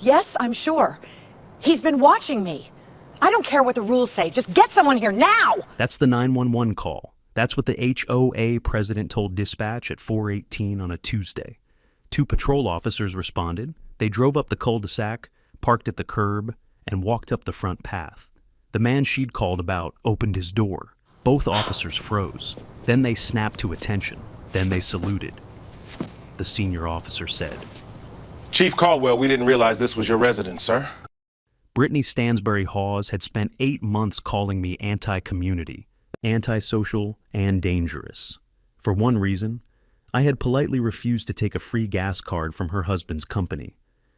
Yes, I'm sure. He's been watching me. I don't care what the rules say. Just get someone here now! That's the 911 call. That's what the HOA president told dispatch at 4:18 on a Tuesday. 2 patrol officers responded. They drove up the cul-de-sac, parked at the curb, and walked up the front path. The man she'd called about opened his door. Both officers froze. Then they snapped to attention. Then they saluted. The senior officer said, Chief Caldwell, we didn't realize this was your residence, sir. Brittany Stansbury Hawes had spent 8 months calling me anti-community, antisocial, and dangerous. For one reason, I had politely refused to take a free gas card from her husband's company.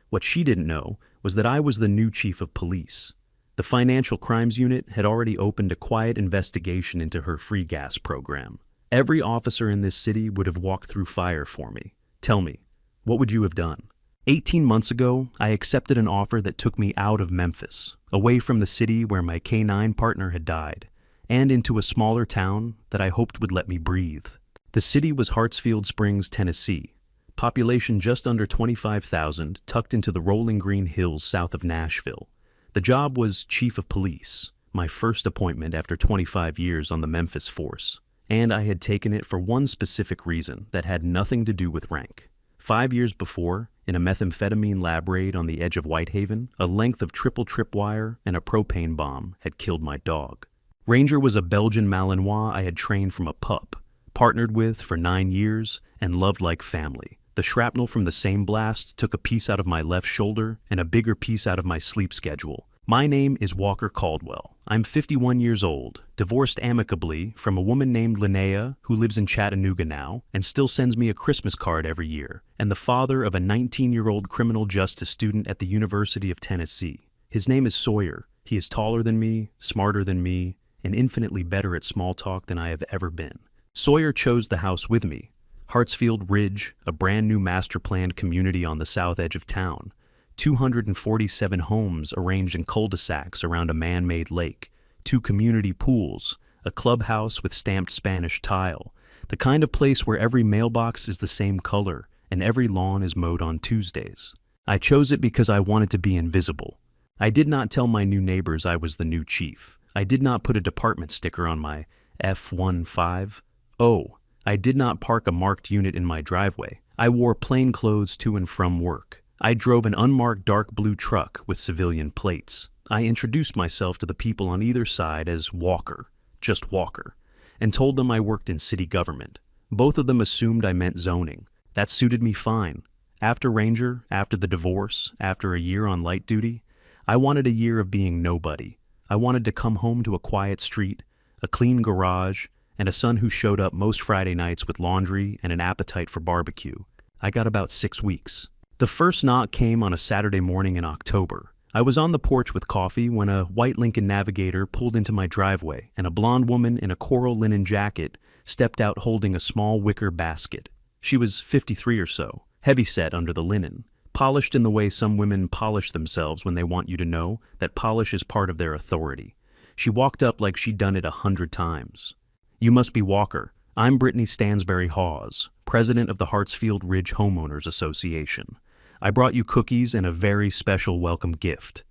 What she didn't know was that I was the new chief of police. The Financial Crimes Unit had already opened a quiet investigation into her free gas program. Every officer in this city would have walked through fire for me. Tell me, what would you have done? 18 months ago, I accepted an offer that took me out of Memphis, away from the city where my K-9 partner had died, and into a smaller town that I hoped would let me breathe. The city was Hartsfield Springs, Tennessee, population just under 25,000, tucked into the rolling green hills south of Nashville. The job was chief of police, my first appointment after 25 years on the Memphis force, and I had taken it for one specific reason that had nothing to do with rank. 5 years before, in a methamphetamine lab raid on the edge of Whitehaven, a length of triple tripwire and a propane bomb had killed my dog. Ranger was a Belgian Malinois I had trained from a pup, partnered with for 9 years, and loved like family. The shrapnel from the same blast took a piece out of my left shoulder and a bigger piece out of my sleep schedule. My name is Walker Caldwell. I'm 51 years old, divorced amicably from a woman named Linnea who lives in Chattanooga now and still sends me a Christmas card every year, and the father of a 19-year-old criminal justice student at the University of Tennessee. His name is Sawyer. He is taller than me, smarter than me, and infinitely better at small talk than I have ever been. Sawyer chose the house with me. Hartsfield Ridge, a brand new master-planned community on the south edge of town. 247 homes arranged in cul-de-sacs around a man-made lake, 2 community pools, a clubhouse with stamped Spanish tile, the kind of place where every mailbox is the same color and every lawn is mowed on Tuesdays. I chose it because I wanted to be invisible. I did not tell my new neighbors I was the new chief. I did not put a department sticker on my F-15. Oh, I did not park a marked unit in my driveway. I wore plain clothes to and from work. I drove an unmarked dark blue truck with civilian plates. I introduced myself to the people on either side as Walker, just Walker, and told them I worked in city government. Both of them assumed I meant zoning. That suited me fine. After Ranger, after the divorce, after a year on light duty, I wanted a year of being nobody. I wanted to come home to a quiet street, a clean garage, and a son who showed up most Friday nights with laundry and an appetite for barbecue. I got about 6 weeks. The first knock came on a Saturday morning in October. I was on the porch with coffee when a white Lincoln Navigator pulled into my driveway, and a blonde woman in a coral linen jacket stepped out holding a small wicker basket. She was 53 or so, heavyset under the linen, polished in the way some women polish themselves when they want you to know that polish is part of their authority. She walked up like she'd done it 100 times. "You must be Walker. I'm Brittany Stansbury Hawes, president of the Hartsfield Ridge Homeowners Association. I brought you cookies and a very special welcome gift."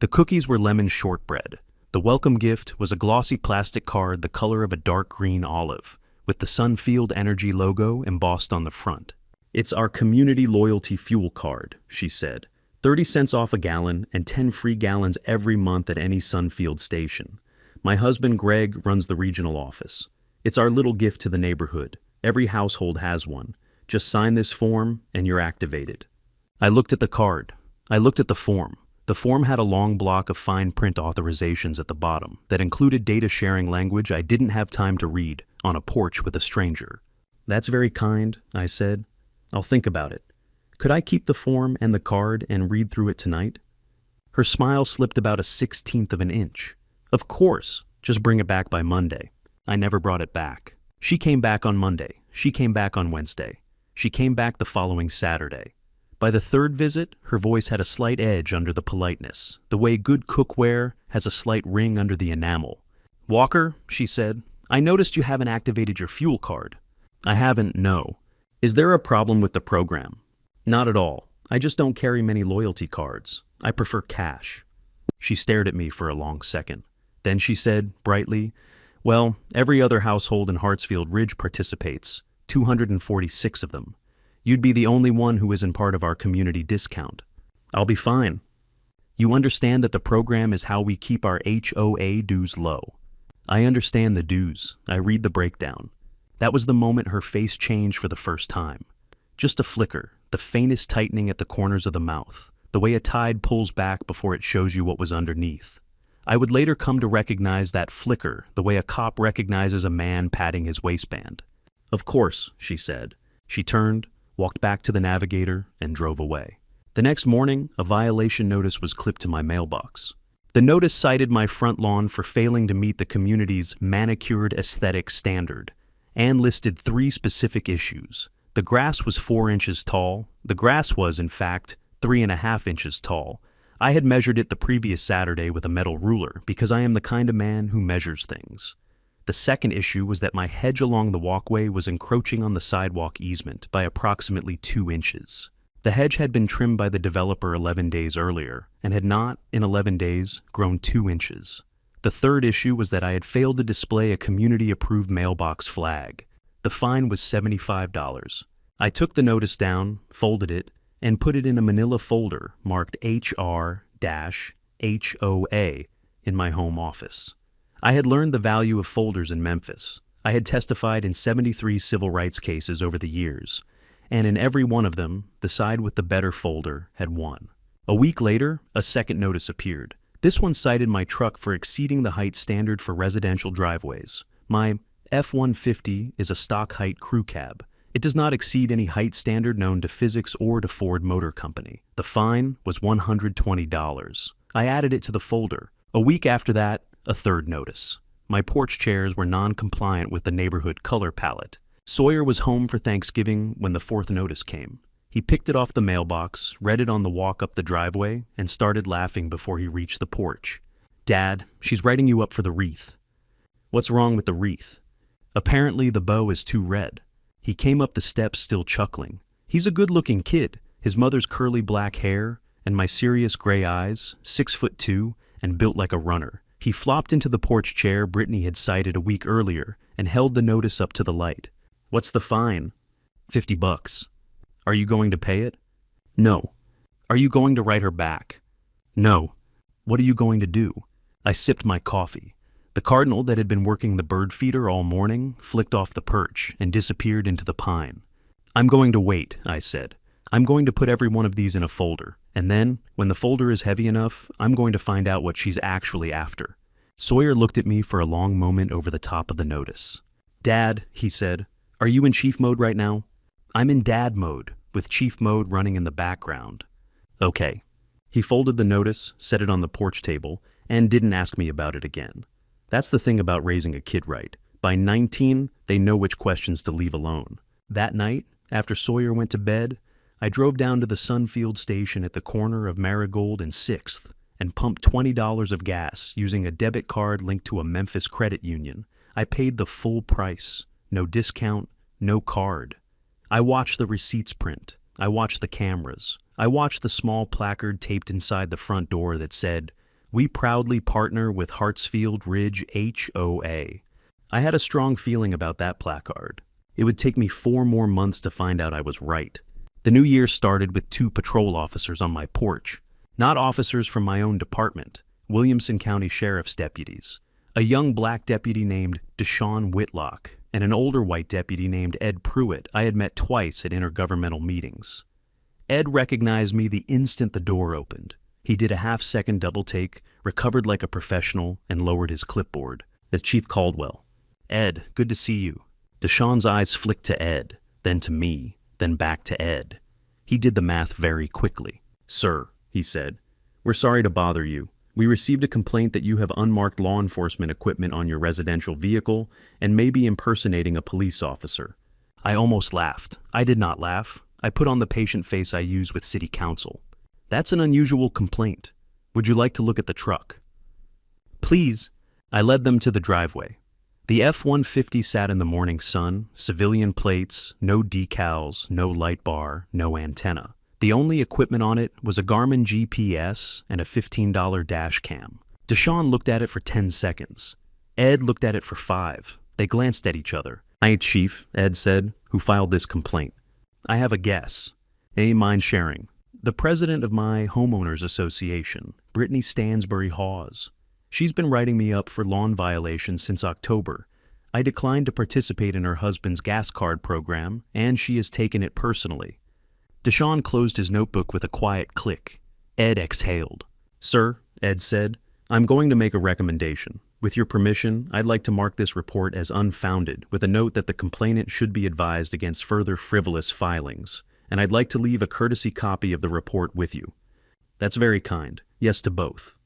The cookies were lemon shortbread. The welcome gift was a glossy plastic card the color of a dark green olive, with the Sunfield Energy logo embossed on the front. "It's our community loyalty fuel card," she said. 30 cents off a gallon and 10 free gallons every month at any Sunfield station. My husband Greg runs the regional office. It's our little gift to the neighborhood. Every household has one. Just sign this form and you're activated. I looked at the card. I looked at the form. The form had a long block of fine print authorizations at the bottom that included data sharing language I didn't have time to read on a porch with a stranger. "That's very kind," I said. "I'll think about it. Could I keep the form and the card and read through it tonight?" Her smile slipped about a 1/16 of an inch. "Of course, just bring it back by Monday." I never brought it back. She came back on Monday. She came back on Wednesday. She came back the following Saturday. By the third visit, her voice had a slight edge under the politeness, the way good cookware has a slight ring under the enamel. "Walker," she said, "I noticed you haven't activated your fuel card." "I haven't, no." "Is there a problem with the program?" "Not at all. I just don't carry many loyalty cards. I prefer cash. She stared at me for a long second. Then she said, brightly, well, every other household in Hartsfield Ridge participates, 246 of them. You'd be the only one who isn't part of our community discount. I'll be fine. You understand that the program is how we keep our HOA dues low. I understand the dues. I read the breakdown. That was the moment her face changed for the first time. Just a flicker, the faintest tightening at the corners of the mouth, the way a tide pulls back before it shows you what was underneath. I would later come to recognize that flicker the way a cop recognizes a man patting his waistband. Of course, she said. She turned, walked back to the navigator, and drove away. The next morning, a violation notice was clipped to my mailbox. The notice cited my front lawn for failing to meet the community's manicured aesthetic standard, and listed 3 specific issues. The grass was 4 inches tall. The grass was, in fact, 3.5 inches tall. I had measured it the previous Saturday with a metal ruler because I am the kind of man who measures things. The second issue was that my hedge along the walkway was encroaching on the sidewalk easement by approximately 2 inches. The hedge had been trimmed by the developer 11 days earlier and had not, in 11 days, grown 2 inches. The third issue was that I had failed to display a community-approved mailbox flag. The fine was $75. I took the notice down, folded it, and put it in a manila folder marked HR-HOA in my home office. I had learned the value of folders in Memphis. I had testified in 73 civil rights cases over the years, and in every one of them, the side with the better folder had won. A week later, a second notice appeared. This one cited my truck for exceeding the height standard for residential driveways. My F-150 is a stock height crew cab. It does not exceed any height standard known to physics or to Ford Motor Company. The fine was $120. I added it to the folder. A week after that, a third notice. My porch chairs were non-compliant with the neighborhood color palette. Sawyer was home for Thanksgiving when the fourth notice came. He picked it off the mailbox, read it on the walk up the driveway, and started laughing before he reached the porch. Dad, she's writing you up for the wreath. What's wrong with the wreath? Apparently the bow is too red. He came up the steps still chuckling. He's a good-looking kid. His mother's curly black hair and my serious gray eyes, 6'2" and built like a runner. He flopped into the porch chair Brittany had cited a week earlier and held the notice up to the light. What's the fine? $50. Are you going to pay it? No. Are you going to write her back? No. What are you going to do? I sipped my coffee. The cardinal that had been working the bird feeder all morning flicked off the perch and disappeared into the pine. I'm going to wait, I said. I'm going to put every one of these in a folder, and then, when the folder is heavy enough, I'm going to find out what she's actually after. Sawyer looked at me for a long moment over the top of the notice. Dad, he said, are you in chief mode right now? I'm in dad mode, with chief mode running in the background. Okay. He folded the notice, set it on the porch table, and didn't ask me about it again. That's the thing about raising a kid right. By 19, they know which questions to leave alone. That night, after Sawyer went to bed, I drove down to the Sunfield station at the corner of Marigold and 6th and pumped $20 of gas using a debit card linked to a Memphis credit union. I paid the full price. No discount, no card. I watched the receipts print. I watched the cameras. I watched the small placard taped inside the front door that said, "We proudly partner with Hartsfield Ridge HOA." I had a strong feeling about that placard. It would take me 4 more months to find out I was right. The new year started with 2 patrol officers on my porch. Not officers from my own department, Williamson County Sheriff's deputies. A young black deputy named Deshaun Whitlock and an older white deputy named Ed Pruitt I had met twice at intergovernmental meetings. Ed recognized me the instant the door opened. He did a half-second double take, recovered like a professional, and lowered his clipboard. It's Chief Caldwell. Ed, good to see you. Deshaun's eyes flicked to Ed, then to me, then back to Ed. He did the math very quickly. Sir, he said, we're sorry to bother you. We received a complaint that you have unmarked law enforcement equipment on your residential vehicle and may be impersonating a police officer. I almost laughed. I did not laugh. I put on the patient face I use with city council. That's an unusual complaint. Would you like to look at the truck? Please. I led them to the driveway. The F-150 sat in the morning sun, civilian plates, no decals, no light bar, no antenna. The only equipment on it was a Garmin GPS and a $15 dash cam. Deshaun looked at it for 10 seconds. Ed looked at it for 5. They glanced at each other. "Hi, Chief," Ed said, "who filed this complaint. I have a guess. Mind sharing? The president of my homeowners association, Brittany Stansbury Hawes. She's been writing me up for lawn violations since October. I declined to participate in her husband's gas card program, and she has taken it personally." Deshaun closed his notebook with a quiet click. Ed exhaled. "Sir," Ed said, "I'm going to make a recommendation. With your permission, I'd like to mark this report as unfounded, with a note that the complainant should be advised against further frivolous filings, and I'd like to leave a courtesy copy of the report with you." "That's very kind. Yes to both."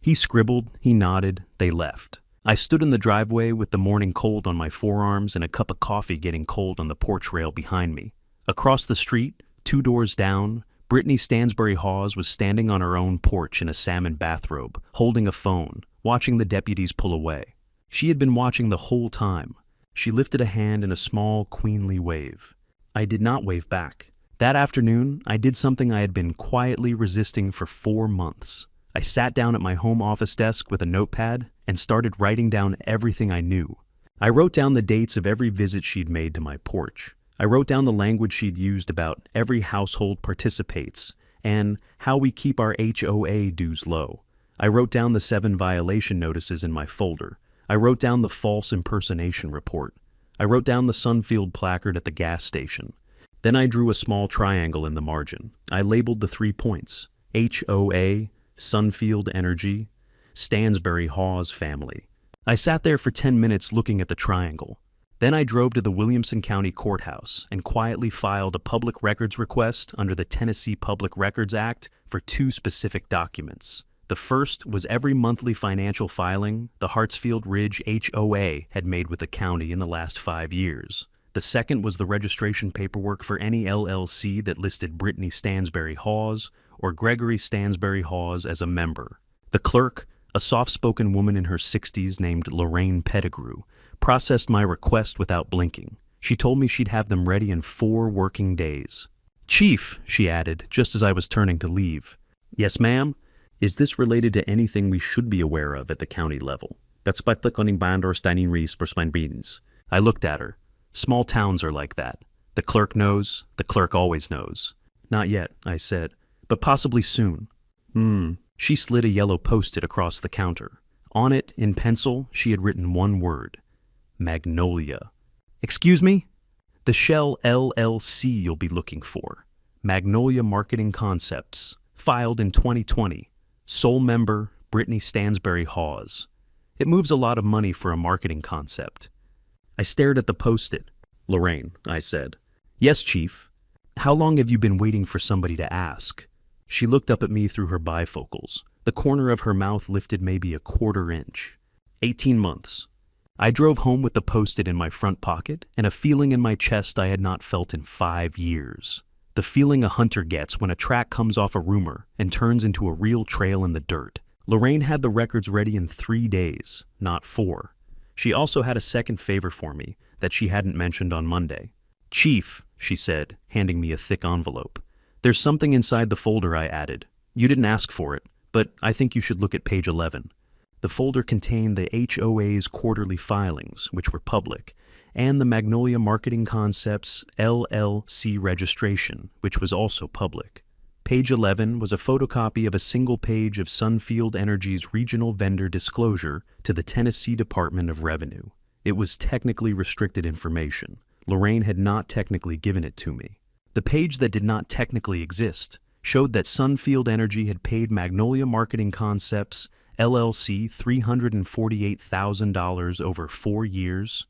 He scribbled, he nodded, they left. I stood in the driveway with the morning cold on my forearms and a cup of coffee getting cold on the porch rail behind me. Across the street, 2 doors down, Brittany Stansbury Hawes was standing on her own porch in a salmon bathrobe, holding a phone, watching the deputies pull away. She had been watching the whole time. She lifted a hand in a small, queenly wave. I did not wave back. That afternoon, I did something I had been quietly resisting for 4 months. I sat down at my home office desk with a notepad and started writing down everything I knew. I wrote down the dates of every visit she'd made to my porch. I wrote down the language she'd used about every household participates and how we keep our HOA dues low. I wrote down the 7 violation notices in my folder. I wrote down the false impersonation report. I wrote down the Sunfield placard at the gas station. Then I drew a small triangle in the margin. I labeled the 3 points: HOA, Sunfield Energy, Stansbury Hawes family. I sat there for 10 minutes looking at the triangle. Then I drove to the Williamson County Courthouse and quietly filed a public records request under the Tennessee Public Records Act for 2 specific documents. The first was every monthly financial filing the Hartsfield Ridge HOA had made with the county in the last 5 years. The second was the registration paperwork for any LLC that listed Brittany Stansbury Hawes or Gregory Stansbury Hawes as a member. The clerk, a soft-spoken woman in her 60s named Lorraine Pettigrew, processed my request without blinking. She told me she'd have them ready in 4 working days. "Chief," she added, just as I was turning to leave. "Yes, ma'am? Is this related to anything we should be aware of at the county level?" I looked at her. Small towns are like that. The clerk knows, the clerk always knows. "Not yet," I said, "but possibly soon." She slid a yellow post-it across the counter. On it, in pencil, she had written 1 word: Magnolia. "Excuse me?" "The Shell LLC you'll be looking for. Magnolia Marketing Concepts. Filed in 2020. Sole member, Brittany Stansbury Hawes. It moves a lot of money for a marketing concept." I stared at the post-it. "Lorraine," I said. "Yes, Chief." "How long have you been waiting for somebody to ask?" She looked up at me through her bifocals. The corner of her mouth lifted maybe a 1/4 inch. 18 months. I drove home with the post-it in my front pocket and a feeling in my chest I had not felt in 5 years. The feeling a hunter gets when a track comes off a rumor and turns into a real trail in the dirt. Lorraine had the records ready in 3 days, not 4. She also had a second favor for me that she hadn't mentioned on Monday. "Chief," she said, handing me a thick envelope. "There's something inside the folder I added. You didn't ask for it, but I think you should look at page 11. The folder contained the HOA's quarterly filings, which were public, and the Magnolia Marketing Concepts LLC registration, which was also public. Page 11 was a photocopy of a single page of Sunfield Energy's regional vendor disclosure to the Tennessee Department of Revenue. It was technically restricted information. Lorraine had not technically given it to me. The page that did not technically exist showed that Sunfield Energy had paid Magnolia Marketing Concepts LLC $348,000 over 4 years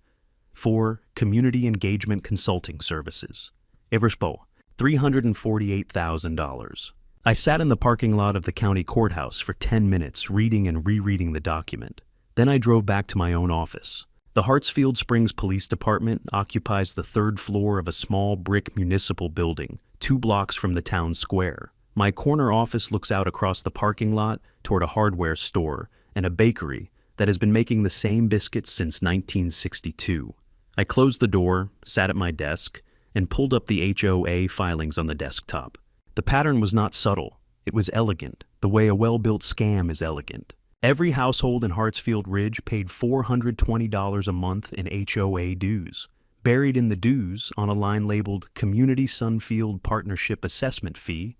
for community engagement consulting services. Everspo, $348,000. I sat in the parking lot of the county courthouse for 10 minutes reading and rereading the document. Then I drove back to my own office. The Hartsfield Springs Police Department occupies the 3rd floor of a small brick municipal building, 2 blocks from the town square. My corner office looks out across the parking lot toward a hardware store and a bakery that has been making the same biscuits since 1962. I closed the door, sat at my desk, and pulled up the HOA filings on the desktop. The pattern was not subtle. It was elegant, the way a well-built scam is elegant. Every household in Hartsfield Ridge paid $420 a month in HOA dues. Buried in the dues, on a line labeled Community Sunfield Partnership Assessment Fee,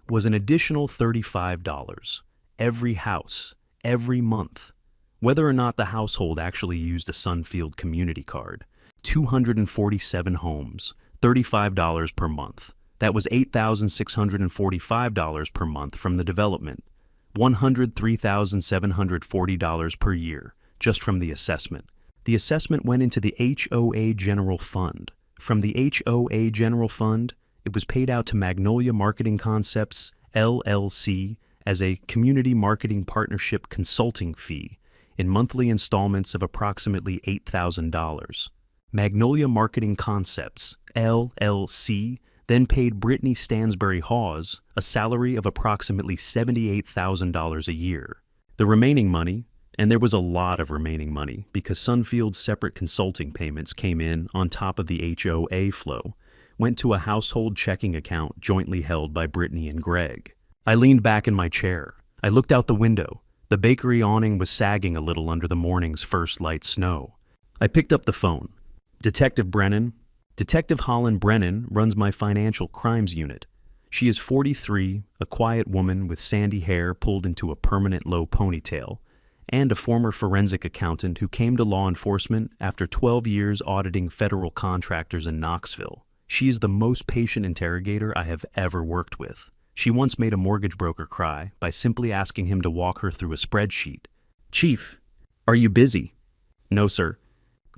was an additional $35. Every house, every month. Whether or not the household actually used a Sunfield community card. 247 homes, $35 per month. That was $8,645 per month from the development. $103,740 per year, just from the assessment. The assessment went into the HOA General Fund. From the HOA General Fund, it was paid out to Magnolia Marketing Concepts, LLC, as a Community Marketing Partnership Consulting Fee in monthly installments of approximately $8,000. Magnolia Marketing Concepts, LLC, then paid Brittany Stansbury Hawes a salary of approximately $78,000 a year. The remaining money, and there was a lot of remaining money because Sunfield's separate consulting payments came in on top of the HOA flow, went to a household checking account jointly held by Brittany and Greg. I leaned back in my chair. I looked out the window. The bakery awning was sagging a little under the morning's first light snow. I picked up the phone. Detective Brennan. Detective Holland Brennan runs my financial crimes unit. She is 43, a quiet woman with sandy hair pulled into a permanent low ponytail, and a former forensic accountant who came to law enforcement after 12 years auditing federal contractors in Knoxville. She is the most patient interrogator I have ever worked with. She once made a mortgage broker cry by simply asking him to walk her through a spreadsheet. "Chief, are you busy?" "No, sir."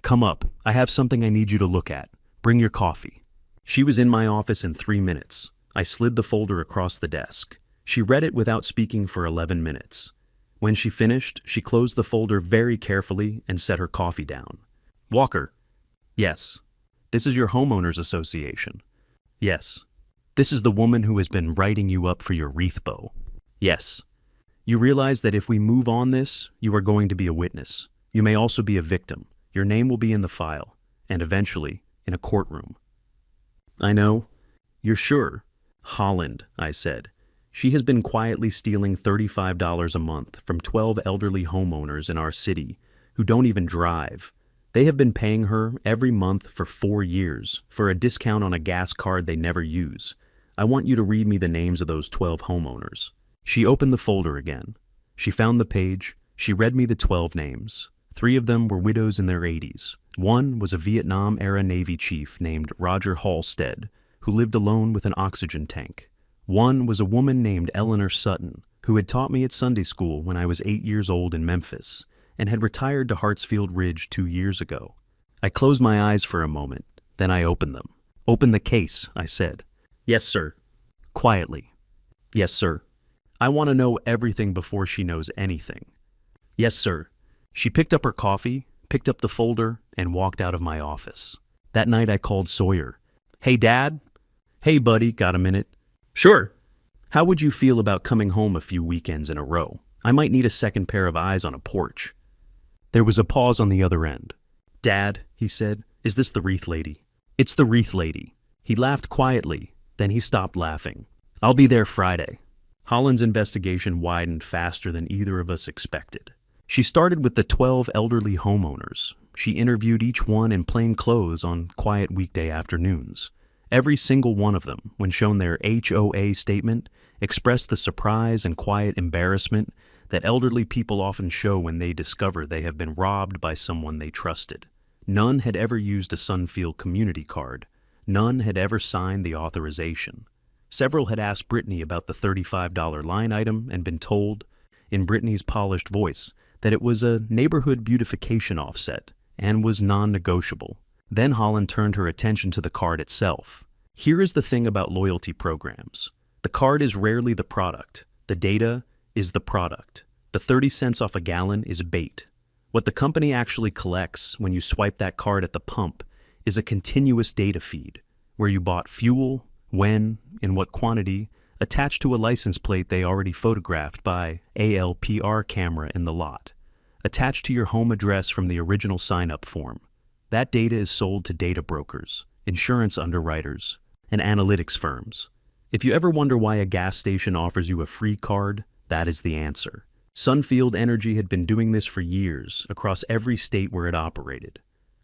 "Come up. I have something I need you to look at. Bring your coffee." She was in my office in 3 minutes. I slid the folder across the desk. She read it without speaking for 11 minutes. When she finished, she closed the folder very carefully and set her coffee down. "Walker." "Yes." "This is your homeowners association." "Yes." "This is the woman who has been writing you up for your wreath bow." "Yes." "You realize that if we move on this, you are going to be a witness. You may also be a victim. Your name will be in the file, and eventually, in a courtroom." "I know." "You're sure?" "Holland," I said. "She has been quietly stealing $35 a month from 12 elderly homeowners in our city who don't even drive. They have been paying her every month for 4 years for a discount on a gas card they never use. I want you to read me the names of those 12 homeowners." She opened the folder again. She found the page. She read me the 12 names. 3 of them were widows in their 80s. One was a Vietnam-era Navy chief named Roger Halstead, who lived alone with an oxygen tank. One was a woman named Eleanor Sutton, who had taught me at Sunday school when I was 8 years old in Memphis, and had retired to Hartsfield Ridge 2 years ago. I closed my eyes for a moment, then I opened them. "Open the case," I said. "Yes, sir." Quietly. "Yes, sir." "I want to know everything before she knows anything." "Yes, sir." She picked up her coffee, picked up the folder, and walked out of my office. That night I called Sawyer. "Hey, Dad?" "Hey, buddy, got a minute?" "Sure." "How would you feel about coming home a few weekends in a row? I might need a second pair of eyes on a porch." There was a pause on the other end. "Dad," he said, "is this the wreath lady?" "It's the wreath lady." He laughed quietly, then he stopped laughing. "I'll be there Friday." Holland's investigation widened faster than either of us expected. She started with the 12 elderly homeowners. She interviewed each one in plain clothes on quiet weekday afternoons. Every single one of them, when shown their HOA statement, expressed the surprise and quiet embarrassment that elderly people often show when they discover they have been robbed by someone they trusted. None had ever used a Sunfield community card. None had ever signed the authorization. Several had asked Brittany about the $35 line item and been told, in Brittany's polished voice, that it was a neighborhood beautification offset and was non-negotiable. Then Holland turned her attention to the card itself. Here is the thing about loyalty programs. The card is rarely the product. The data is the product. The 30 cents off a gallon is bait. What the company actually collects when you swipe that card at the pump is a continuous data feed, where you bought fuel, when, in what quantity, attached to a license plate they already photographed by ALPR camera in the lot, attached to your home address from the original sign-up form. That data is sold to data brokers, insurance underwriters, and analytics firms. If you ever wonder why a gas station offers you a free card, that is the answer. Sunfield Energy had been doing this for years across every state where it operated.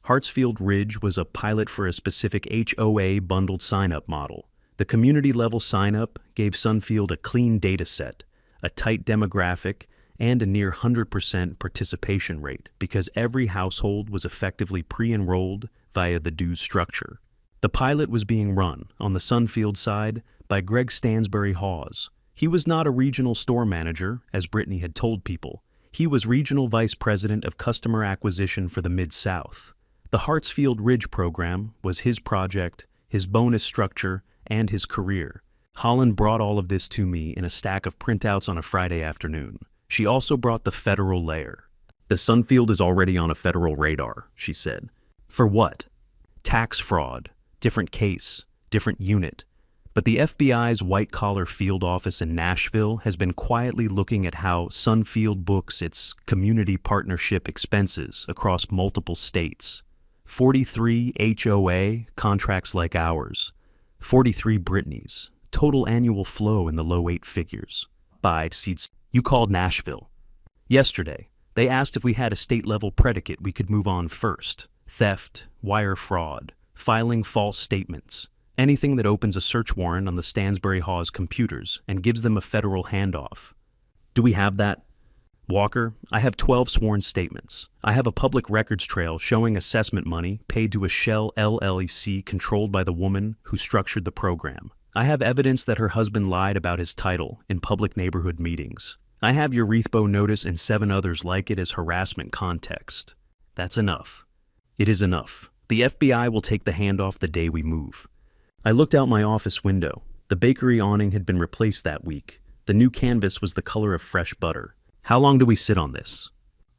Hartsfield Ridge was a pilot for a specific HOA bundled sign-up model. The community-level sign-up gave Sunfield a clean data set, a tight demographic, and a near 100% participation rate because every household was effectively pre-enrolled via the dues structure. The pilot was being run, on the Sunfield side, by Greg Stansbury Hawes. He was not a regional store manager, as Brittany had told people. He was regional vice president of customer acquisition for the Mid-South. The Hartsfield Ridge program was his project, his bonus structure, and his career. Holland brought all of this to me in a stack of printouts on a Friday afternoon. She also brought the federal layer. The Sunfield is already on a federal radar, she said. For what? Tax fraud. Different case. Different unit. But the FBI's white-collar field office in Nashville has been quietly looking at how Sunfield books its community partnership expenses across multiple states. 43 HOA contracts like ours. 43 Brittany's. Total annual flow in the low 8 figures. By seats. You called Nashville. Yesterday, they asked if we had a state-level predicate we could move on first. Theft, wire fraud, filing false statements. Anything that opens a search warrant on the Stansbury Hawes computers and gives them a federal handoff. Do we have that? Walker, I have 12 sworn statements. I have a public records trail showing assessment money paid to a shell LLC controlled by the woman who structured the program. I have evidence that her husband lied about his title in public neighborhood meetings. I have your Wreathbow notice and 7 others like it as harassment context. That's enough. It is enough. The FBI will take the handoff the day we move. I looked out my office window. The bakery awning had been replaced that week. The new canvas was the color of fresh butter. How long do we sit on this?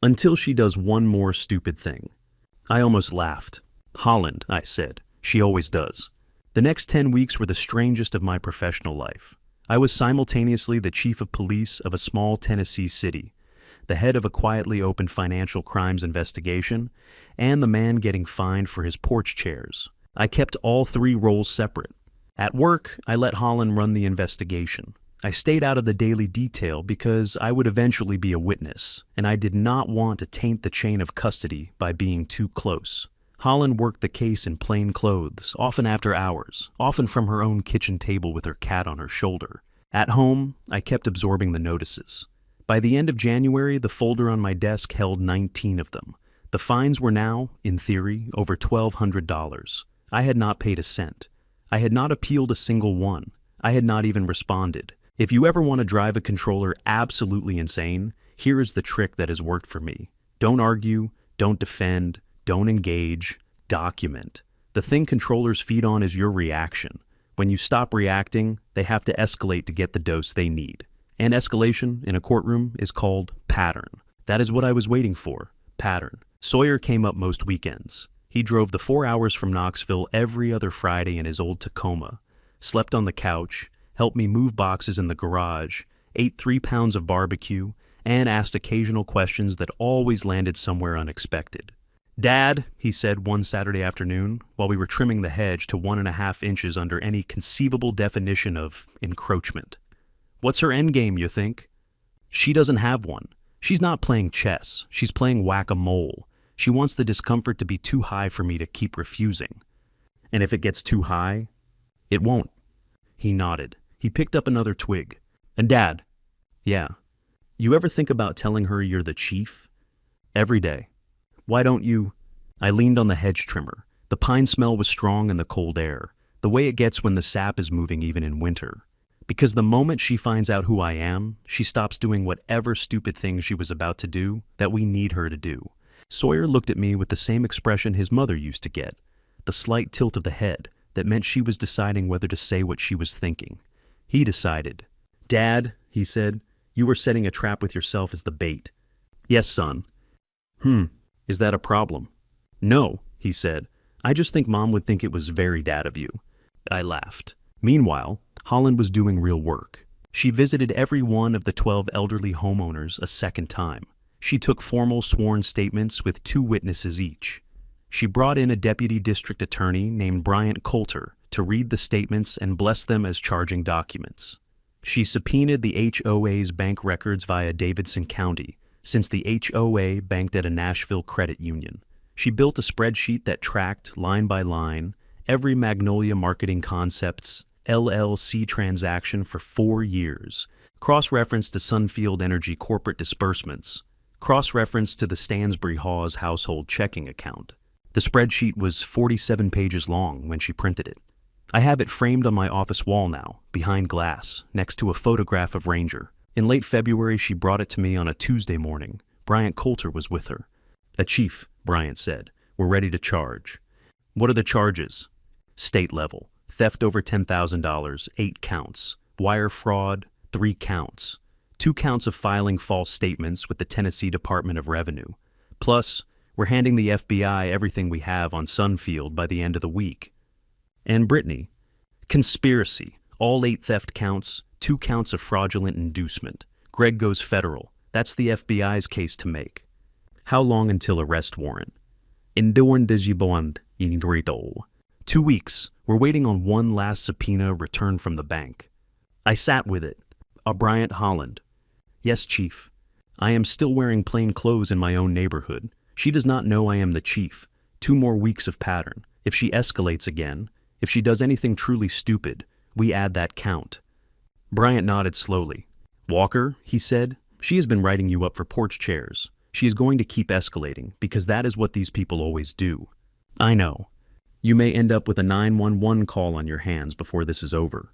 Until she does one more stupid thing. I almost laughed. Holland, I said. She always does. The next 10 weeks were the strangest of my professional life. I was simultaneously the chief of police of a small Tennessee city, the head of a quietly opened financial crimes investigation, and the man getting fined for his porch chairs. I kept all 3 roles separate. At work, I let Holland run the investigation. I stayed out of the daily detail because I would eventually be a witness, and I did not want to taint the chain of custody by being too close. Holland worked the case in plain clothes, often after hours, often from her own kitchen table with her cat on her shoulder. At home, I kept absorbing the notices. By the end of January, the folder on my desk held 19 of them. The fines were now, in theory, over $1,200. I had not paid a cent. I had not appealed a single one. I had not even responded. If you ever want to drive a controller absolutely insane, here is the trick that has worked for me. Don't argue, don't defend, don't engage, document. The thing controllers feed on is your reaction. When you stop reacting, they have to escalate to get the dose they need. And escalation in a courtroom is called pattern. That is what I was waiting for, pattern. Sawyer came up most weekends. He drove the 4 hours from Knoxville every other Friday in his old Tacoma, slept on the couch, helped me move boxes in the garage, ate 3 pounds of barbecue, and asked occasional questions that always landed somewhere unexpected. Dad, he said one Saturday afternoon, while we were trimming the hedge to 1.5 inches under any conceivable definition of encroachment. What's her endgame, you think? She doesn't have one. She's not playing chess. She's playing whack-a-mole. She wants the discomfort to be too high for me to keep refusing. And if it gets too high, it won't. He nodded. He picked up another twig. And Dad, yeah, you ever think about telling her you're the chief? Every day. Why don't you? I leaned on the hedge trimmer. The pine smell was strong in the cold air, the way it gets when the sap is moving even in winter. Because the moment she finds out who I am, she stops doing whatever stupid thing she was about to do that we need her to do. Sawyer looked at me with the same expression his mother used to get, the slight tilt of the head that meant she was deciding whether to say what she was thinking. He decided. Dad, he said, you were setting a trap with yourself as the bait. Yes, son. Is that a problem? No, he said. I just think Mom would think it was very dad of you. I laughed. Meanwhile, Holland was doing real work. She visited every one of the 12 elderly homeowners a second time. She took formal sworn statements with 2 witnesses each. She brought in a deputy district attorney named Bryant Coulter to read the statements and bless them as charging documents. She subpoenaed the HOA's bank records via Davidson County, since the HOA banked at a Nashville credit union. She built a spreadsheet that tracked, line by line, every Magnolia Marketing Concepts LLC transaction for 4 years, cross-referenced to Sunfield Energy corporate disbursements, cross-referenced to the Stansbury Hawes household checking account. The spreadsheet was 47 pages long when she printed it. I have it framed on my office wall now, behind glass, next to a photograph of Ranger. In late February, she brought it to me on a Tuesday morning. Bryant Coulter was with her. "Chief," Bryant said, "we're ready to charge." "What are the charges?" "State level. Theft over $10,000, 8 counts. Wire fraud, 3 counts. 2 counts of filing false statements with the Tennessee Department of Revenue. Plus, we're handing the FBI everything we have on Sunfield by the end of the week." "And Brittany?" "Conspiracy. All 8 theft counts, 2 counts of fraudulent inducement. Greg goes federal. That's the FBI's case to make." "How long until arrest warrant?" "Indorn digibond in rito." 2 weeks. We're waiting on one last subpoena returned from the bank." I sat with it. Bryant Holland. "Yes, Chief. I am still wearing plain clothes in my own neighborhood. She does not know I am the chief. 2 more weeks of pattern. If she escalates again, if she does anything truly stupid, we add that count." Bryant nodded slowly. "Walker," he said, "she has been writing you up for porch chairs. She is going to keep escalating because that is what these people always do." "I know. You may end up with a 911 call on your hands before this is over."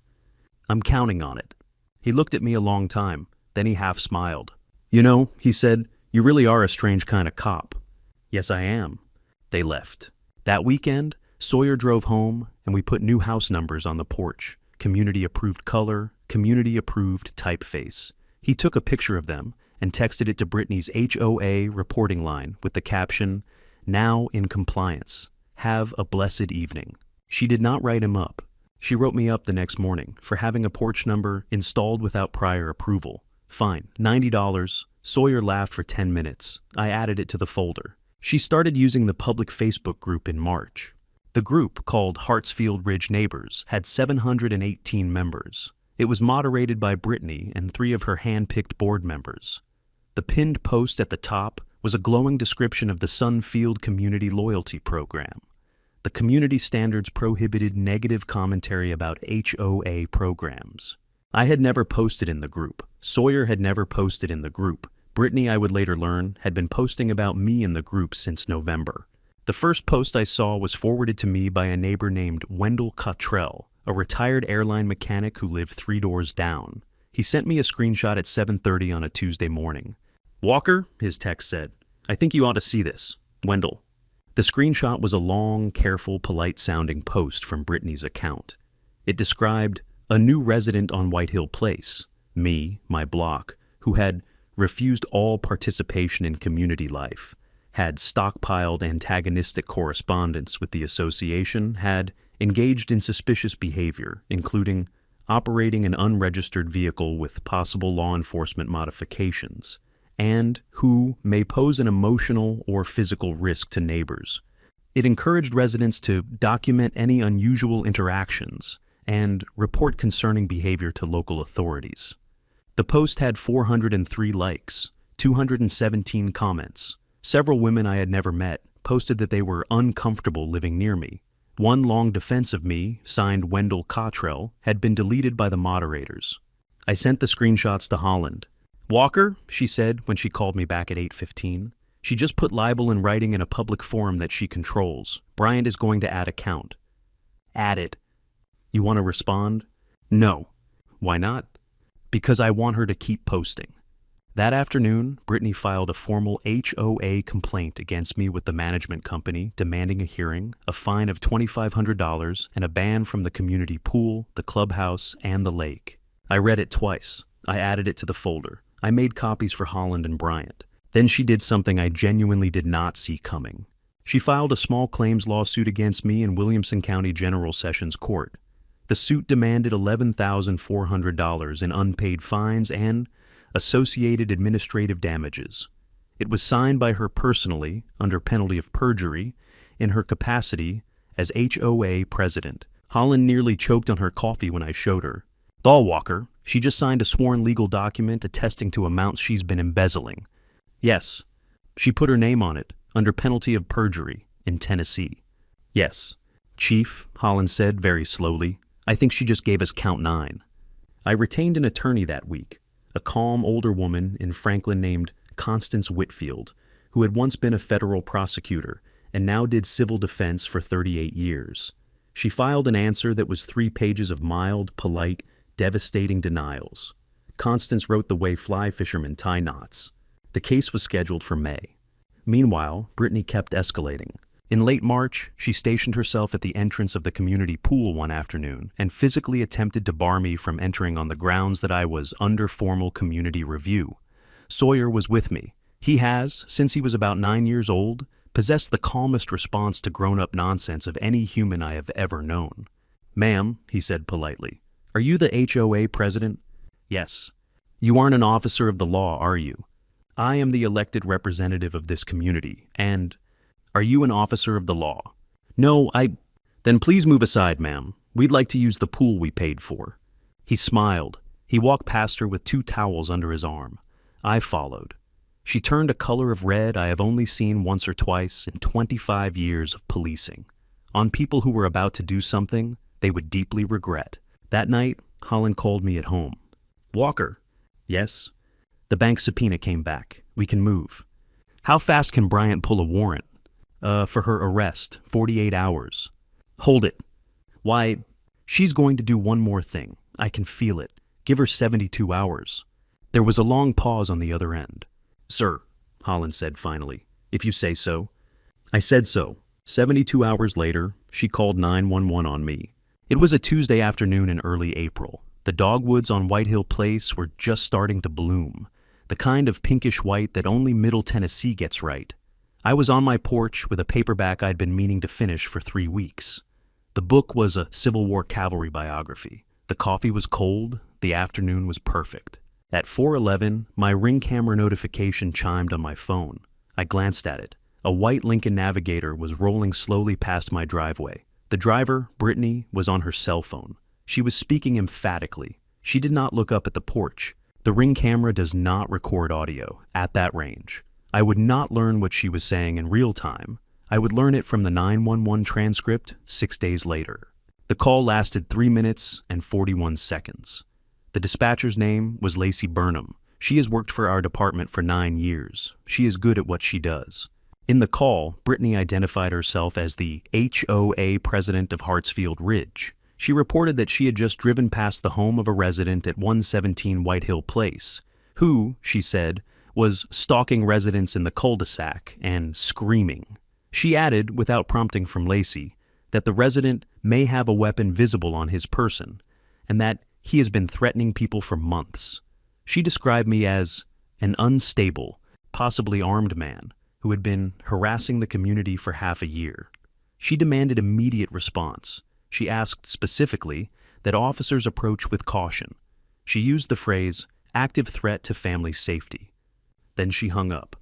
"I'm counting on it." He looked at me a long time, then he half smiled. "You know," he said, "you really are a strange kind of cop." "Yes, I am." They left. That weekend, Sawyer drove home, and we put new house numbers on the porch. Community-approved color, community-approved typeface. He took a picture of them and texted it to Brittany's HOA reporting line with the caption, "Now in compliance. Have a blessed evening." She did not write him up. She wrote me up the next morning for having a porch number installed without prior approval. Fine, $90. Sawyer laughed for 10 minutes. I added it to the folder. She started using the public Facebook group in March. The group, called Hartsfield Ridge Neighbors, had 718 members. It was moderated by Brittany and 3 of her hand-picked board members. The pinned post at the top was a glowing description of the Sunfield Community Loyalty Program. The community standards prohibited negative commentary about HOA programs. I had never posted in the group. Sawyer had never posted in the group. Brittany, I would later learn, had been posting about me in the group since November. The first post I saw was forwarded to me by a neighbor named Wendell Cottrell, a retired airline mechanic who lived 3 doors down. He sent me a screenshot at 7:30 on a Tuesday morning. "Walker," his text said, "I think you ought to see this. Wendell." The screenshot was a long, careful, polite-sounding post from Brittany's account. It described a new resident on White Hill Place, me, my block, who had refused all participation in community life, had stockpiled antagonistic correspondence with the association, had engaged in suspicious behavior, including operating an unregistered vehicle with possible law enforcement modifications, and who may pose an emotional or physical risk to neighbors. It encouraged residents to document any unusual interactions and report concerning behavior to local authorities. The post had 403 likes, 217 comments. Several women I had never met posted that they were uncomfortable living near me. One long defense of me, signed Wendell Cottrell, had been deleted by the moderators. I sent the screenshots to Holland. "Walker," she said when she called me back at 8:15. "She just put libel in writing in a public forum that she controls. Bryant is going to add a count." "Add it." "You want to respond?" "No." "Why not?" "Because I want her to keep posting." That afternoon, Brittany filed a formal HOA complaint against me with the management company, demanding a hearing, a fine of $2,500, and a ban from the community pool, the clubhouse, and the lake. I read it twice. I added it to the folder. I made copies for Holland and Bryant. Then she did something I genuinely did not see coming. She filed a small claims lawsuit against me in Williamson County General Sessions Court. The suit demanded $11,400 in unpaid fines and associated administrative damages. It was signed by her personally, under penalty of perjury, in her capacity as HOA president, Holland nearly choked on her coffee when I showed her. All Walker, she just signed a sworn legal document attesting to amounts she's been embezzling. Yes. She put her name on it, under penalty of perjury, in Tennessee. Yes. Chief, Holland said very slowly, I think she just gave us count 9. I retained an attorney that week, a calm older woman in Franklin named Constance Whitfield, who had once been a federal prosecutor and now did civil defense for 38 years. She filed an answer that was 3 pages of mild, polite, devastating denials. Constance wrote the way fly fishermen tie knots. The case was scheduled for May. Meanwhile, Brittany kept escalating. In late March, she stationed herself at the entrance of the community pool one afternoon and physically attempted to bar me from entering on the grounds that I was under formal community review. Sawyer was with me. He has, since he was about 9 years old, possessed the calmest response to grown-up nonsense of any human I have ever known. Ma'am, he said politely, are you the HOA president? Yes. You aren't an officer of the law, are you? I am the elected representative of this community, and are you an officer of the law? No, Then please move aside, ma'am. We'd like to use the pool we paid for. He smiled. He walked past her with 2 towels under his arm. I followed. She turned a color of red I have only seen once or twice in 25 years of policing. On people who were about to do something they would deeply regret. That night, Holland called me at home. Walker. Yes? The bank subpoena came back. We can move. How fast can Bryant pull a warrant? For her arrest, 48 hours. Hold it. Why, she's going to do one more thing. I can feel it. Give her 72 hours. There was a long pause on the other end. Sir, Holland said finally, if you say so. I said so. 72 hours later, she called 911 on me. It was a Tuesday afternoon in early April. The dogwoods on White Hill Place were just starting to bloom, the kind of pinkish white that only Middle Tennessee gets right. I was on my porch with a paperback I'd been meaning to finish for 3 weeks. The book was a Civil War cavalry biography. The coffee was cold, the afternoon was perfect. At 4:11, my Ring camera notification chimed on my phone. I glanced at it. A white Lincoln Navigator was rolling slowly past my driveway. The driver, Brittany, was on her cell phone. She was speaking emphatically. She did not look up at the porch. The Ring camera does not record audio at that range. I would not learn what she was saying in real time. I would learn it from the 911 transcript 6 days later. The call lasted 3 minutes and 41 seconds. The dispatcher's name was Lacey Burnham. She has worked for our department for 9 years. She is good at what she does. In the call, Brittany identified herself as the HOA president of Hartsfield Ridge. She reported that she had just driven past the home of a resident at 117 White Hill Place, who, she said, was stalking residents in the cul-de-sac and screaming. She added, without prompting from Lacey, that the resident may have a weapon visible on his person, and that he has been threatening people for months. She described me as an unstable, possibly armed man who had been harassing the community for half a year. She demanded immediate response. She asked specifically that officers approach with caution. She used the phrase, active threat to family safety. Then she hung up.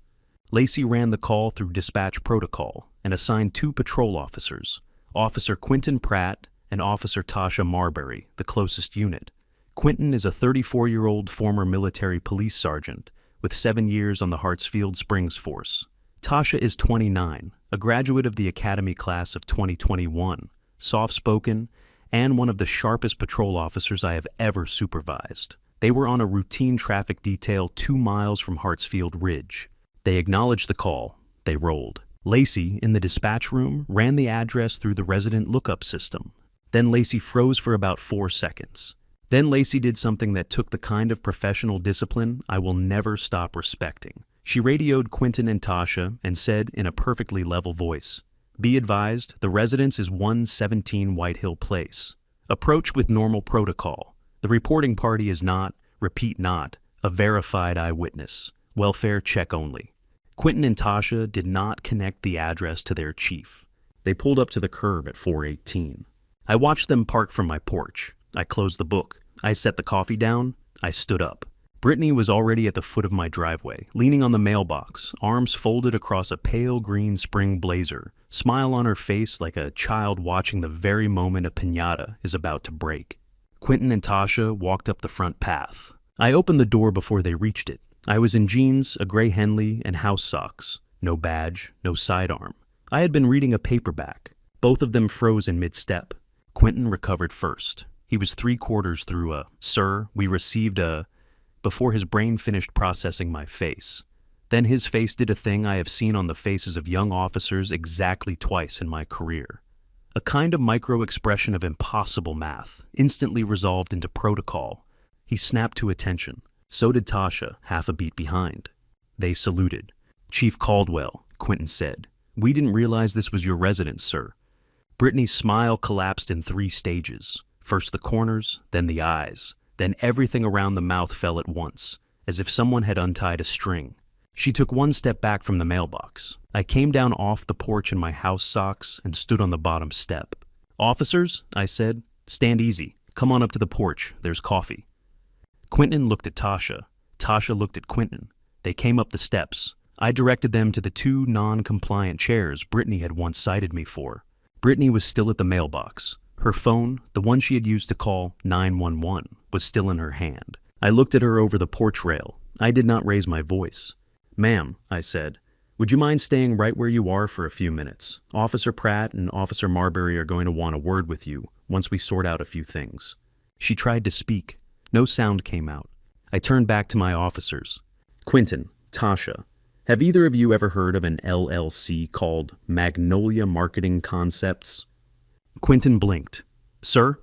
Lacey ran the call through dispatch protocol and assigned 2 patrol officers, Officer Quentin Pratt and Officer Tasha Marbury, the closest unit. Quentin is a 34-year-old former military police sergeant with 7 years on the Hartsfield Springs force. Tasha is 29, a graduate of the Academy class of 2021, soft-spoken, and one of the sharpest patrol officers I have ever supervised. They were on a routine traffic detail 2 miles from Hartsfield Ridge. They acknowledged the call. They rolled. Lacey, in the dispatch room, ran the address through the resident lookup system. Then Lacey froze for about 4 seconds. Then Lacey did something that took the kind of professional discipline I will never stop respecting. She radioed Quentin and Tasha and said in a perfectly level voice, "Be advised, the residence is 117 White Hill Place. Approach with normal protocol. The reporting party is not, repeat not, a verified eyewitness. Welfare check only." Quentin and Tasha did not connect the address to their chief. They pulled up to the curb at 418. I watched them park from my porch. I closed the book. I set the coffee down. I stood up. Brittany was already at the foot of my driveway, leaning on the mailbox, arms folded across a pale green spring blazer, smile on her face like a child watching the very moment a piñata is about to break. Quentin and Tasha walked up the front path. I opened the door before they reached it. I was in jeans, a gray Henley, and house socks. No badge, no sidearm. I had been reading a paperback. Both of them froze in mid-step. Quentin recovered first. He was 3/4 through a, "Sir, we received a," before his brain finished processing my face. Then his face did a thing I have seen on the faces of young officers exactly twice in my career. A kind of micro-expression of impossible math, instantly resolved into protocol. He snapped to attention. So did Tasha, half a beat behind. They saluted. "Chief Caldwell," Quentin said. "We didn't realize this was your residence, sir." Brittany's smile collapsed in 3 stages. First the corners, then the eyes. Then everything around the mouth fell at once, as if someone had untied a string. She took 1 step back from the mailbox. I came down off the porch in my house socks and stood on the bottom step. "Officers," I said, "stand easy. Come on up to the porch. There's coffee." Quentin looked at Tasha. Tasha looked at Quentin. They came up the steps. I directed them to the 2 non-compliant chairs Brittany had once cited me for. Brittany was still at the mailbox. Her phone, the one she had used to call 911, was still in her hand. I looked at her over the porch rail. I did not raise my voice. "Ma'am," I said, "would you mind staying right where you are for a few minutes? Officer Pratt and Officer Marbury are going to want a word with you once we sort out a few things." She tried to speak. No sound came out. I turned back to my officers. "Quentin, Tasha, have either of you ever heard of an LLC called Magnolia Marketing Concepts?" Quentin blinked. "Sir?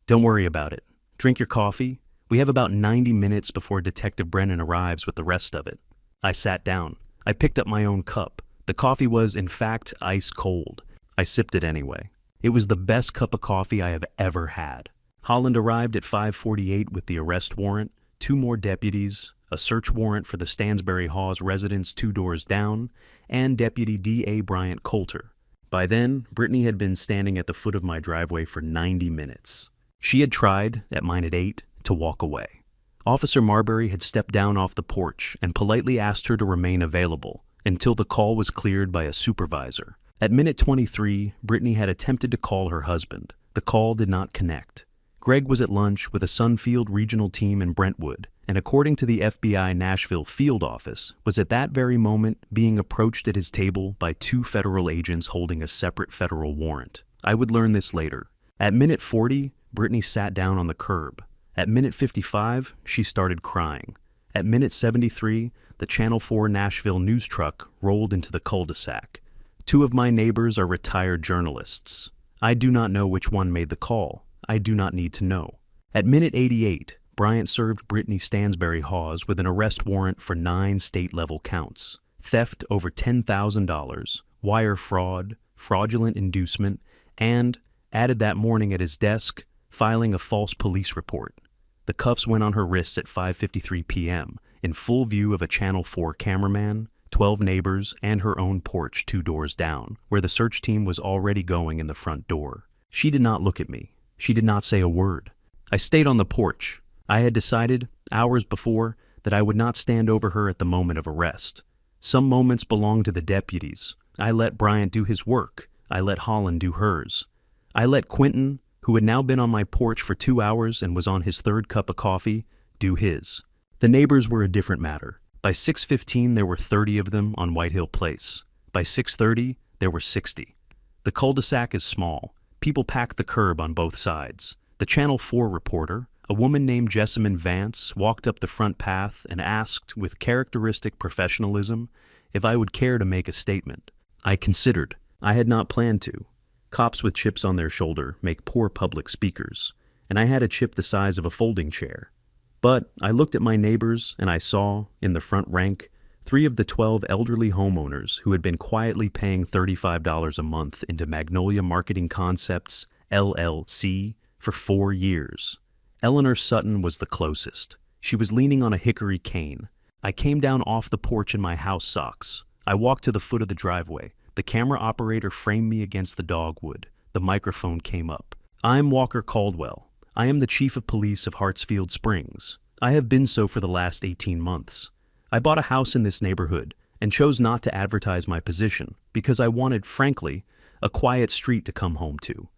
Don't worry about it. Drink your coffee. We have about 90 minutes before Detective Brennan arrives with the rest of it." I sat down. I picked up my own cup. The coffee was, in fact, ice cold. I sipped it anyway. It was the best cup of coffee I have ever had. Holland arrived at 5:48 with the arrest warrant, 2 more deputies, a search warrant for the Stansbury Hawes residence 2 doors down, and Deputy D.A. Bryant Coulter. By then, Brittany had been standing at the foot of my driveway for 90 minutes. She had tried, at mine at 8, to walk away. Officer Marbury had stepped down off the porch and politely asked her to remain available until the call was cleared by a supervisor. At minute 23, Brittany had attempted to call her husband. The call did not connect. Greg was at lunch with a Sunfield regional team in Brentwood, and according to the FBI Nashville field office, was at that very moment being approached at his table by 2 federal agents holding a separate federal warrant. I would learn this later. At minute 40, Brittany sat down on the curb. At minute 55, she started crying. At minute 73, the Channel 4 Nashville news truck rolled into the cul-de-sac. 2 of my neighbors are retired journalists. I do not know which one made the call. I do not need to know. At minute 88, Bryant served Brittany Stansbury Hawes with an arrest warrant for 9 state-level counts: theft over $10,000, wire fraud, fraudulent inducement, and, added that morning at his desk, filing a false police report. The cuffs went on her wrists at 5:53 p.m., in full view of a Channel 4 cameraman, 12 neighbors, and her own porch 2 doors down, where the search team was already going in the front door. She did not look at me. She did not say a word. I stayed on the porch. I had decided, hours before, that I would not stand over her at the moment of arrest. Some moments belonged to the deputies. I let Bryant do his work. I let Holland do hers. I let Quentin, who had now been on my porch for 2 hours and was on his 3rd cup of coffee, do his. The neighbors were a different matter. By 6:15, there were 30 of them on Whitehill Place. By 6:30, there were 60. The cul-de-sac is small. People packed the curb on both sides. The Channel 4 reporter, a woman named Jessamine Vance, walked up the front path and asked, with characteristic professionalism, if I would care to make a statement. I considered. I had not planned to. Cops with chips on their shoulder make poor public speakers, and I had a chip the size of a folding chair. But I looked at my neighbors and I saw, in the front rank, 3 of the 12 elderly homeowners who had been quietly paying $35 a month into Magnolia Marketing Concepts, LLC, for 4 years. Eleanor Sutton was the closest. She was leaning on a hickory cane. I came down off the porch in my house socks. I walked to the foot of the driveway. The camera operator framed me against the dogwood. The microphone came up. "I'm Walker Caldwell. I am the Chief of Police of Hartsfield Springs. I have been so for the last 18 months. I bought a house in this neighborhood and chose not to advertise my position because I wanted, frankly, a quiet street to come home to.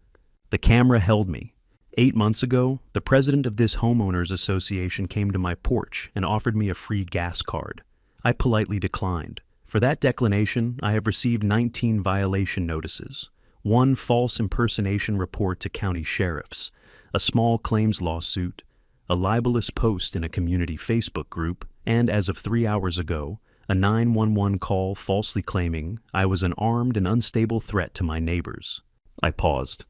The camera held me. 8 months ago, the president of this homeowners association came to my porch and offered me a free gas card. I politely declined. For that declination, I have received 19 violation notices, 1 false impersonation report to county sheriffs, a small claims lawsuit, a libelous post in a community Facebook group, and as of 3 hours ago, a 911 call falsely claiming I was an armed and unstable threat to my neighbors. I paused.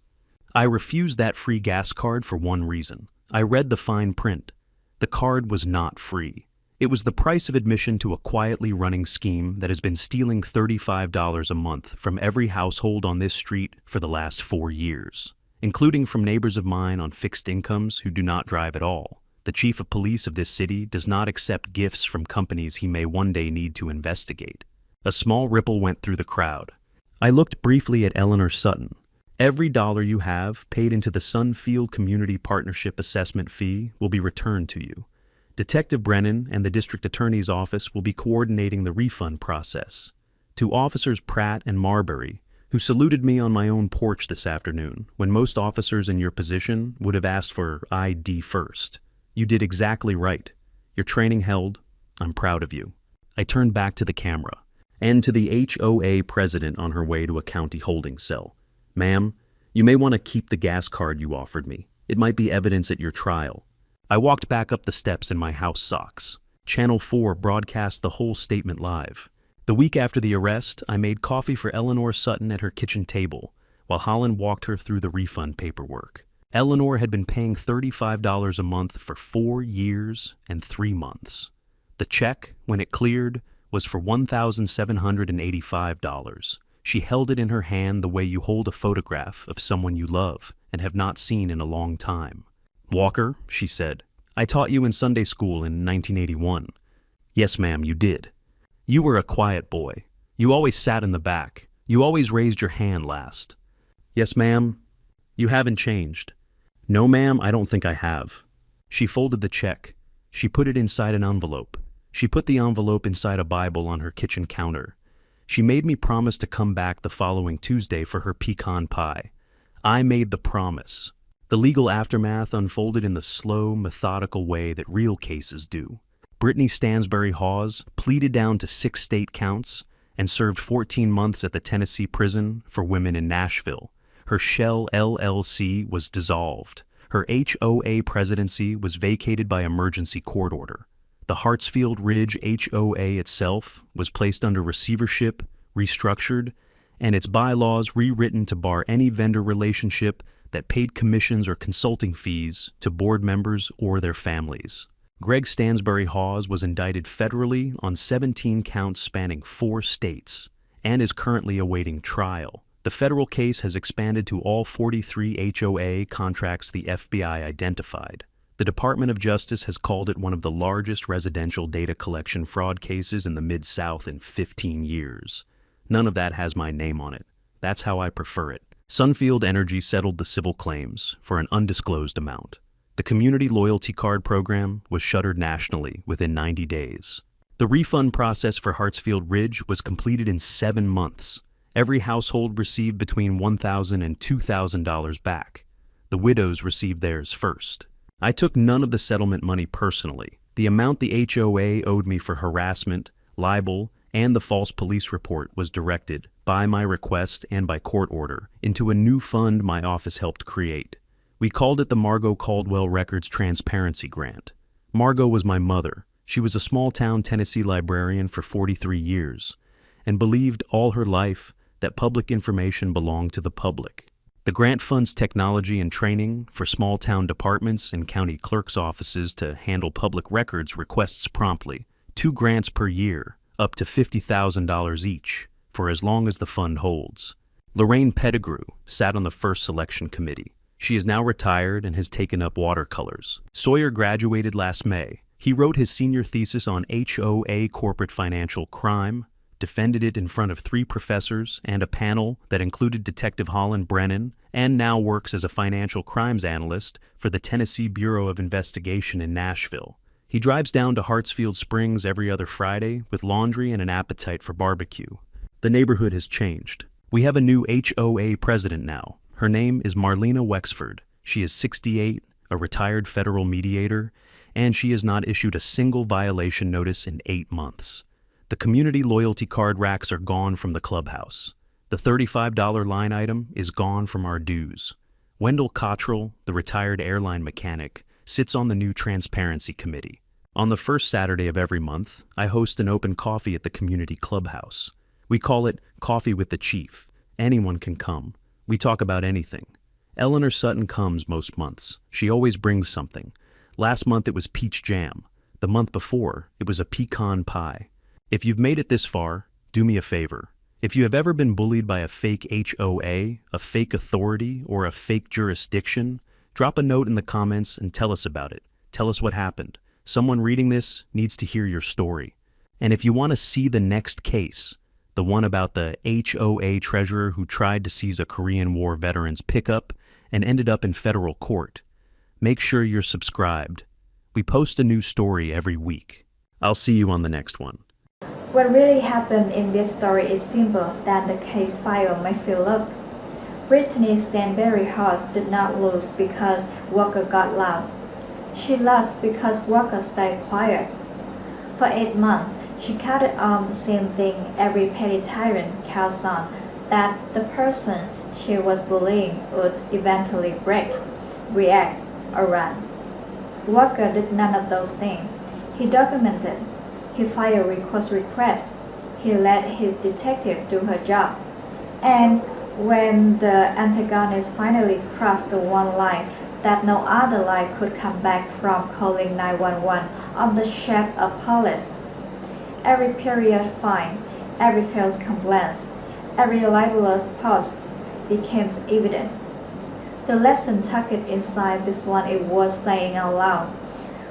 I refused that free gas card for one reason. I read the fine print. The card was not free. It was the price of admission to a quietly running scheme that has been stealing $35 a month from every household on this street for the last 4 years, including from neighbors of mine on fixed incomes who do not drive at all. The chief of police of this city does not accept gifts from companies he may one day need to investigate. A small ripple went through the crowd. I looked briefly at Eleanor Sutton. Every dollar you have paid into the Sunfield Community Partnership assessment fee will be returned to you. Detective Brennan and the district attorney's office will be coordinating the refund process. To Officers Pratt and Marbury, who saluted me on my own porch this afternoon, when most officers in your position would have asked for ID first. You did exactly right. Your training held. I'm proud of you. I turned back to the camera, and to the HOA president on her way to a county holding cell. Ma'am, you may want to keep the gas card you offered me. It might be evidence at your trial. I walked back up the steps in my house socks. Channel 4 broadcast the whole statement live. The week after the arrest, I made coffee for Eleanor Sutton at her kitchen table, while Holland walked her through the refund paperwork. Eleanor had been paying $35 a month for 4 years and 3 months. The check, when it cleared, was for $1,785. She held it in her hand the way you hold a photograph of someone you love and have not seen in a long time. Walker, she said, I taught you in Sunday school in 1981. Yes, ma'am, you did. You were a quiet boy. You always sat in the back. You always raised your hand last. Yes, ma'am, you haven't changed. No, ma'am, I don't think I have. She folded the check. She put it inside an envelope. She put the envelope inside a Bible on her kitchen counter. She made me promise to come back the following Tuesday for her pecan pie. I made the promise. The legal aftermath unfolded in the slow, methodical way that real cases do. Brittany Stansbury Hawes pleaded down to 6 state counts and served 14 months at the Tennessee prison for women in Nashville. Her Shell LLC was dissolved. Her HOA presidency was vacated by emergency court order. The Hartsfield Ridge HOA itself was placed under receivership, restructured, and its bylaws rewritten to bar any vendor relationship that paid commissions or consulting fees to board members or their families. Greg Stansbury Hawes was indicted federally on 17 counts spanning 4 states and is currently awaiting trial. The federal case has expanded to all 43 HOA contracts the FBI identified. The Department of Justice has called it one of the largest residential data collection fraud cases in the Mid-South in 15 years. None of that has my name on it. That's how I prefer it. Sunfield Energy settled the civil claims for an undisclosed amount. The Community Loyalty Card program was shuttered nationally within 90 days. The refund process for Hartsfield Ridge was completed in 7 months. Every household received between $1,000 and $2,000 back. The widows received theirs first. I took none of the settlement money personally. The amount the HOA owed me for harassment, libel, and the false police report was directed, by my request and by court order, into a new fund my office helped create. We called it the Margot Caldwell Records Transparency Grant. Margot was my mother. She was a small-town Tennessee librarian for 43 years and believed all her life that public information belonged to the public. The grant funds technology and training for small-town departments and county clerks' offices to handle public records requests promptly. 2 grants per year, up to $50,000 each, for as long as the fund holds. Lorraine Pettigrew sat on the first selection committee. She is now retired and has taken up watercolors. Sawyer graduated last May. He wrote his senior thesis on HOA corporate financial crime, defended it in front of 3 professors and a panel that included Detective Holland Brennan, and now works as a financial crimes analyst for the Tennessee Bureau of Investigation in Nashville. He drives down to Hartsfield Springs every other Friday with laundry and an appetite for barbecue. The neighborhood has changed. We have a new HOA president now. Her name is Marlena Wexford. She is 68, a retired federal mediator, and she has not issued a single violation notice in 8 months. The community loyalty card racks are gone from the clubhouse. The $35 line item is gone from our dues. Wendell Cottrell, the retired airline mechanic, sits on the new transparency committee. On the first Saturday of every month, I host an open coffee at the community clubhouse. We call it Coffee with the Chief. Anyone can come. We talk about anything. Eleanor Sutton comes most months. She always brings something. Last month it was peach jam. The month before, it was a pecan pie. If you've made it this far, do me a favor. If you have ever been bullied by a fake HOA, a fake authority, or a fake jurisdiction, drop a note in the comments and tell us about it. Tell us what happened. Someone reading this needs to hear your story. And if you want to see the next case, the one about the HOA treasurer who tried to seize a Korean War veteran's pickup and ended up in federal court, make sure you're subscribed. We post a new story every week. I'll see you on the next one. What really happened in this story is simpler than the case file makes it look. Brittany Stanberry Hawes did not lose because Walker got loud. She lost because Walker stayed quiet. For 8 months, she counted on the same thing every petty tyrant counts on, that the person she was bullying would eventually break, react, or run. Walker did none of those things. He documented. He filed requests. He let his detective do her job. And when the antagonist finally crossed the one line that no other line could come back from calling 911 on the shape of police, every period fine, every false complaint, every libelous post became evident. The lesson tucked inside this one is worth saying out loud.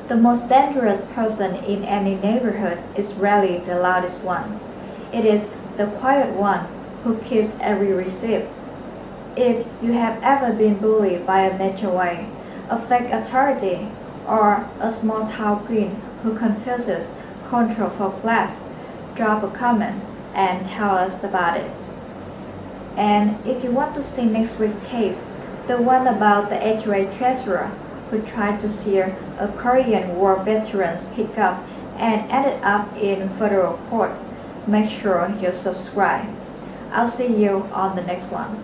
The most dangerous person in any neighborhood is rarely the loudest one. It is the quiet one who keeps every receipt. If you have ever been bullied by an HOA, a fake authority, or a small town queen who confuses control for class, drop a comment and tell us about it. And if you want to see next week's case, the one about the HOA treasurer who tried to steal a Korean War veteran's pickup and ended up in federal court, make sure you subscribe. I'll see you on the next one.